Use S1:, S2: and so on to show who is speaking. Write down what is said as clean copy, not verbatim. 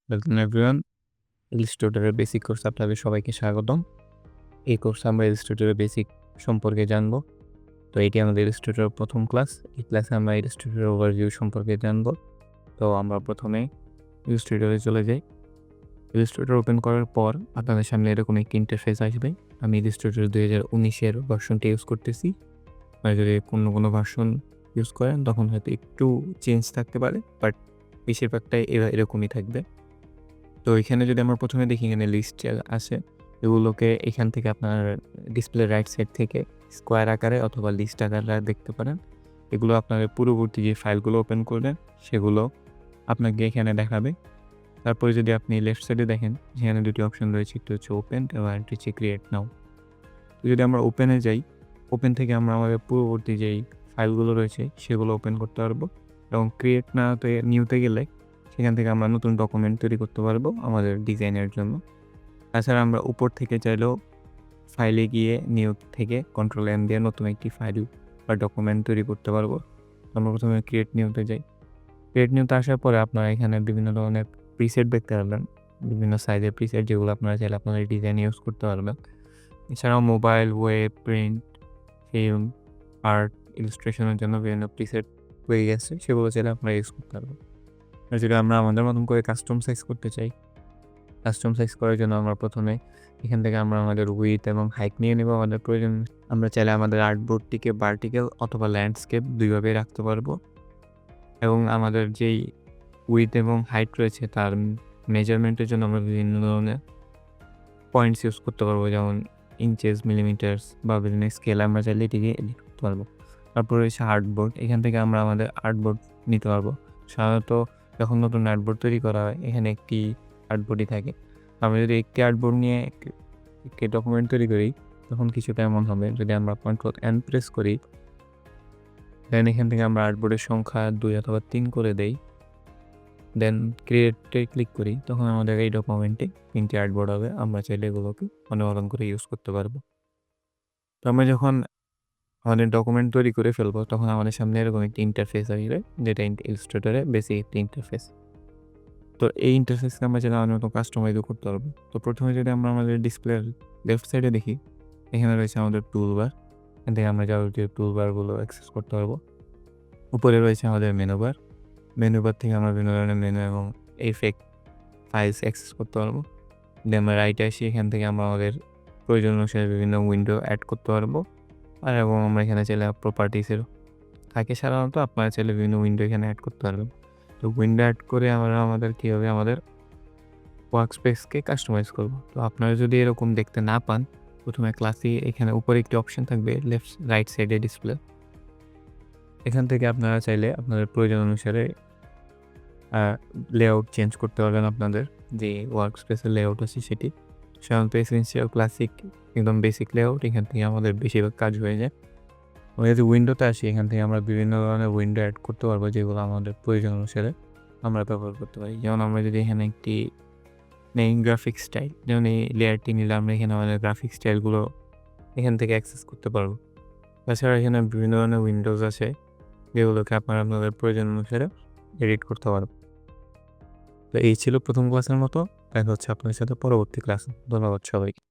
S1: Welcome everyone. ইলিস্ট্রেটরের basic course আপনাদের সবাইকে স্বাগতম। এই কোর্সে আমরা ইলিস্ট্রেটরের বেসিক সম্পর্কে জানব। তো এটি আমাদের ইলিস্ট্রেটরের প্রথম ক্লাস। এই ক্লাসে আমরা ইলিস্ট্রেটরের ওভারভিউ সম্পর্কে জানব। তো আমরা প্রথমে ইলিস্ট্রেটরে চলে যাই। ইলিস্ট্রেটর ওপেন করার পর আপনাদের সামনে এরকম একটি ইন্টারফেস আসবে। আমি ইলিস্ট্রেটর 2019-এর ভার্সনটি ইউজ করতেছি। আর যদি কোনো ভার্সন ইউজ করেন তখন হয়তো একটু চেঞ্জ থাকতে পারে, বাট বেশিরভাগটাই এরকমই থাকবে। তো এখানে যদি আমরা প্রথমে দেখি, এখানে লিস্ট আছে। এগুলোকে এখান থেকে আপনার ডিসপ্লে রাইট সাইড থেকে স্কোয়ার আকারে অথবা লিস্ট আকারে দেখতে পারেন। এগুলো আপনার পূর্ববর্তী যে ফাইলগুলো ওপেন করবেন সেগুলো আপনাকে এখানে দেখাবে। তারপরে যদি আপনি লেফট সাইডে দেখেন, সেখানে দুটি অপশন রয়েছে, একটি হচ্ছে ওপেন এবং আরেকটি হচ্ছে ক্রিয়েট নাও। তো যদি আমরা ওপেনে যাই, ওপেন থেকে আমরা আমাদের পূর্ববর্তী যেই ফাইলগুলো রয়েছে সেগুলো ওপেন করতে পারবো, এবং ক্রিয়েট নাওতে নিউতে গেলে সেখান থেকে আমরা নতুন ডকুমেন্ট তৈরি করতে পারবো আমাদের ডিজাইনের জন্য। তাছাড়া আমরা উপর থেকে চাইলেও ফাইলে গিয়ে নিউ থেকে কন্ট্রোল এন দিয়ে নতুন একটি ফাইল বা ডকুমেন্ট তৈরি করতে পারবো। আমরা প্রথমে ক্রিয়েট নিউতে যাই। ক্রিয়েট নিউতে আসার পরে আপনারা এখানে বিভিন্ন ধরনের প্রিসেট দেখতে পারবেন, বিভিন্ন সাইজের প্রিসেট, যেগুলো আপনারা চাইলে আপনাদের ডিজাইন ইউজ করতে পারবেন। এছাড়াও mobile, web, print, film, art, ইলাস্ট্রেশনের জন্য বিভিন্ন প্রিসেট হয়ে গেছে, সেগুলো চাইলে আপনারা ইউজ করতে পারবেন। আর যদি আমরা আমাদের মতন করে কাস্টম সাইজ করতে চাই, কাস্টম সাইজ করার জন্য আমরা প্রথমে এখান থেকে আমরা আমাদের উইথ এবং হাইট নিয়ে নেব আমাদের প্রয়োজন। আমরা চাইলে আমাদের আর্টবোর্ডটিকে ভার্টিক্যাল অথবা ল্যান্ডস্কেপ দুইভাবেই রাখতে পারবো, এবং আমাদের যেই উইথ এবং হাইট রয়েছে তার মেজারমেন্টের জন্য আমরা বিভিন্ন ধরনের পয়েন্টস ইউজ করতে পারবো, যেমন ইঞ্চেস, মিলিমিটার্স বা বিভিন্ন স্কেল আমরা চাইলে এটিকে এডিট করতে পারবো। তারপর রয়েছে আর্টবোর্ড। এখান থেকে আমরা আমাদের আর্টবোর্ড নিতে পারবো। সাধারণত যখন নতুন আর্টবোর্ড তৈরি করা হয়, এখানে একটি আর্টবোর্ডই থাকে। আমরা যদি একটি আর্টবোর্ড নিয়ে একটি ডকুমেন্ট তৈরি করি, তখন কিছুটা এমন হবে। যদি আমরা কন্ট্রোল এন প্রেস করি, দেন এখান থেকে আমরা আর্টবোর্ডের সংখ্যা 2 অথবা 3 করে দেই, দেন ক্রিয়েটে ক্লিক করি, তখন আমাদের এই ডকুমেন্টে 3টি আর্টবোর্ড হবে। আমরা চাইলে এগুলোকে মনোরম করে ইউজ করতে পারবো। তো আমরা যখন আমাদের ডকুমেন্ট তৈরি করে ফেলবো, তখন আমাদের সামনে এরকম একটি ইন্টারফেস আসবে, যেটা ইলাস্ট্রেটরে বেসিক একটি ইন্টারফেস। তো এই ইন্টারফেসকে আমরা চাইলে আমাদের মতো কাস্টমাইজও করতে পারবো। তো প্রথমে যদি আমরা আমাদের ডিসপ্লের লেফট সাইডে দেখি, এখানে রয়েছে আমাদের টুলবার। এখান থেকে আমরা যাবতীয় টুলবারগুলো অ্যাক্সেস করতে পারবো। উপরে রয়েছে আমাদের মেনুবার। মেনুবার থেকে আমরা বিভিন্ন ধরনের মেনু এবং ইফেক্ট ফাইলস অ্যাক্সেস করতে পারবো। দেন আমরা রাইটে আসি, এখান থেকে আমরা আমাদের প্রয়োজন অনুসারে বিভিন্ন উইন্ডো অ্যাড করতে পারবো। আর এবং আমরা এখানে চাইলে প্রপার্টিসের থাকে সাধারণত, আপনারা চাইলে বিভিন্ন উইন্ডো এখানে অ্যাড করতে পারবেন। তো উইন্ডো অ্যাড করে আমরা আমাদের কীভাবে আমাদের ওয়ার্ক স্পেসকে কাস্টমাইজ করবো। তো আপনারা যদি এরকম দেখতে না পান, প্রথমে ক্লাসে এখানে উপরে একটি অপশন থাকবে লেফট রাইট সাইডে ডিসপ্লে। এখান থেকে আপনারা চাইলে আপনাদের প্রয়োজন অনুসারে লেআউট চেঞ্জ করতে পারবেন। আপনাদের যে ওয়ার্ক স্পেসের লেআউট আছে সেটি সাধারণত এসেনশিয়াল, ক্লাসিক, একদম বেসিক লেআউট। এখান থেকে আমাদের বেশিরভাগ কাজ হয়ে যায়। আমরা যদি উইন্ডোতে আসি, এখান থেকে আমরা বিভিন্ন ধরনের উইন্ডো অ্যাড করতে পারবো, যেগুলো আমাদের প্রয়োজন অনুসারে আমরা ব্যবহার করতে পারি। যেমন আমরা যদি এখানে একটি গ্রাফিক স্টাইল, যেমন এই লেয়ারটি নিলে আমরা এখানে আমাদের গ্রাফিক স্টাইলগুলো এখান থেকে অ্যাক্সেস করতে পারবো। তাছাড়া এখানে বিভিন্ন ধরনের উইন্ডোজ আছে, যেগুলোকে আপনারা আপনাদের প্রয়োজন অনুসারে এডিট করতে পারবেন। তো এই ছিল প্রথম ক্লাসের মতো। দেখা হচ্ছে আপনাদের সাথে পরবর্তী ক্লাসে। ধন্যবাদ সবাইকে।